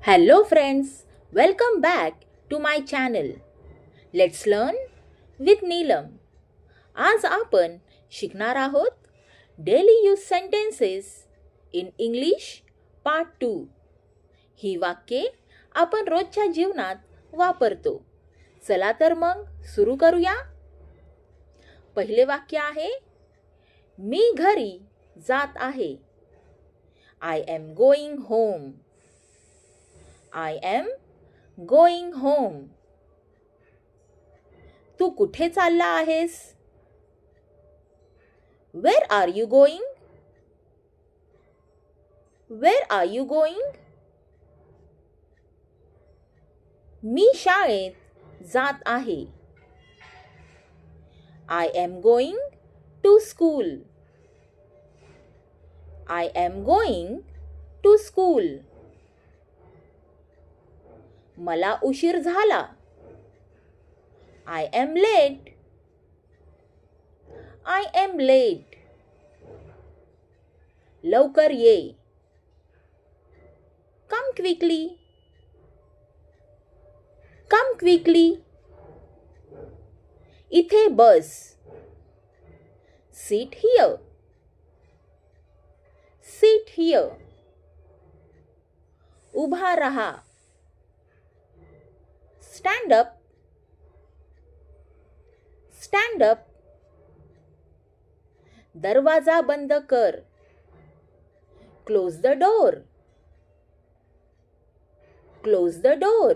Hello friends, welcome back to my channel. Let's learn with Neelam. आज आपण शिकणार आहोत daily use sentences in English part 2. ही वाक्ये आपण रोजच्या जीवनात वापरतो. चला तर मग सुरू करूया. पहिले वाक्य आहे, मी घरी जात आहे. I am going home. I am going home. तू कुठे चालला आहेस? Where are you going? Where are you going? मी शाळेत जात आहे. I am going to school. I am going to school. मला उशीर झाला. I am late. I am late. लवकर ये. Come quickly. Come quickly. इथे बस. Sit here. Sit here. उभा रहा. Stand up. Stand up. दरवाजा बंद कर. Close the door. Close the door.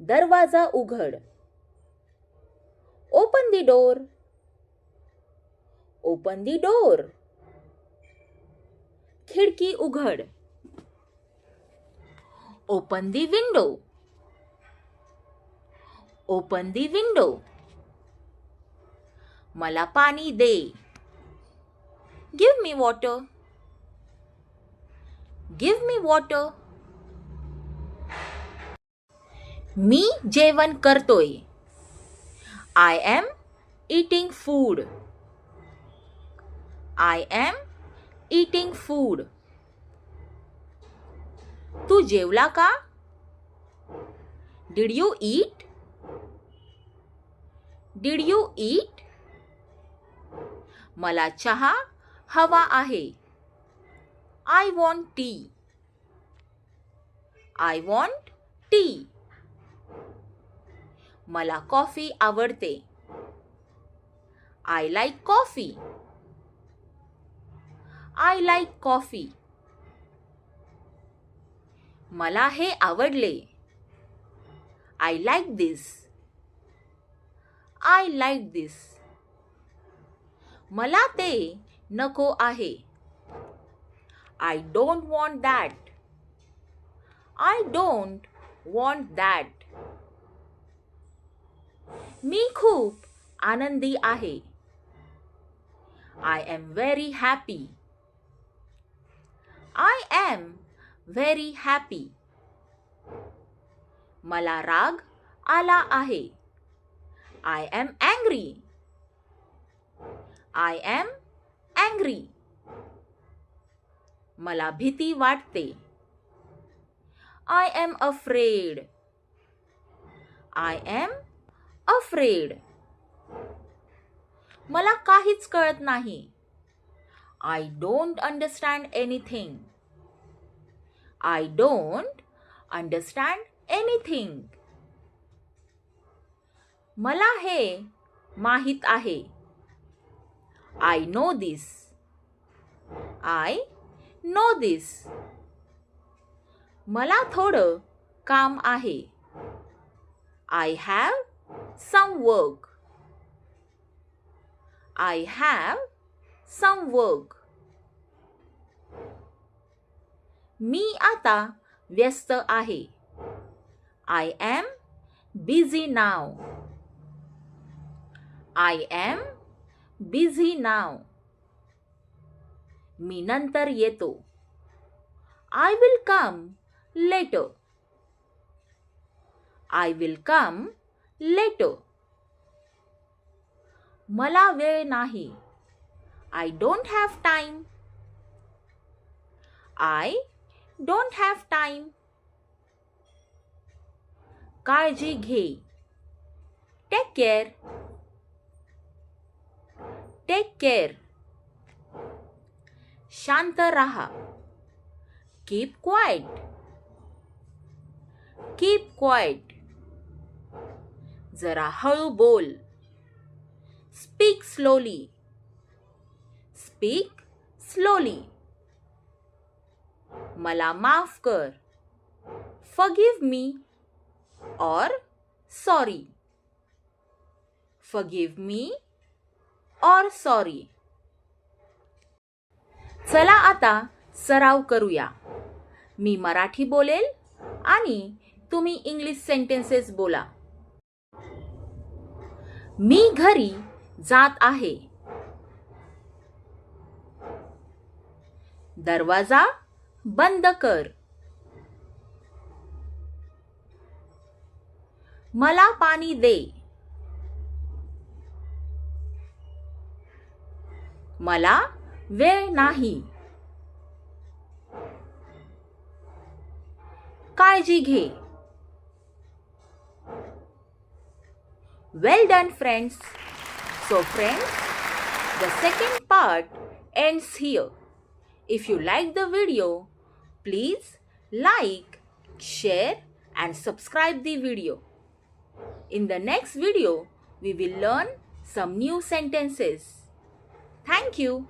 दरवाजा उघड. Open the door. Open the door. खिडकी उघड. Open the window. Open the window. मला पाणी दे. Give me water. Give me water. मी जेवण करतोय. I am eating food. I am eating food. तू जेवला का? Did you eat? Did you eat? मला चहा हवा आहे. I want tea. I want tea. मला कॉफी आवडते. I like coffee. I like coffee. मला हे आवडले. I like this. I like this. मला ते नको आहे. I don't want that. I don't want that. मी खूप आनंदी आहे. I am very happy. I am very happy. मला राग आला आहे. I am angry. I am angry. मला भीती वाटते. I am afraid. I am afraid. मला काहीच कळत नाही. I don't understand anything. I don't understand anything. मला हे माहित आहे. I know this. I know this. मला थोडं काम आहे. I have some work. I have some work. मी आता व्यस्त आहे. I am busy now. I am busy now. मी नंतर येतो. I will come later. I will come later. मला वेळ नाही. I don't have time. I don't have time. काळजी घे. Take care. Take care. शांत रहा. Keep quiet. Keep quiet. जरा हळू बोल. Speak slowly. Speak slowly. मला माफ कर. Forgive me or sorry. Forgive me or sorry. चला आता सराव करूया. मी मराठी बोलेल आणि तुम्ही इंग्लिश सेंटेन्सेस बोला. मी घरी जात आहे. दरवाजा बंद कर. मला पाणी दे. मला वेळ नाही. काळजी घे. Well done, friends. So friends, the second part ends here. If you like the video, please like, share and subscribe the video. In the next video, we will learn some new sentences. Thank you.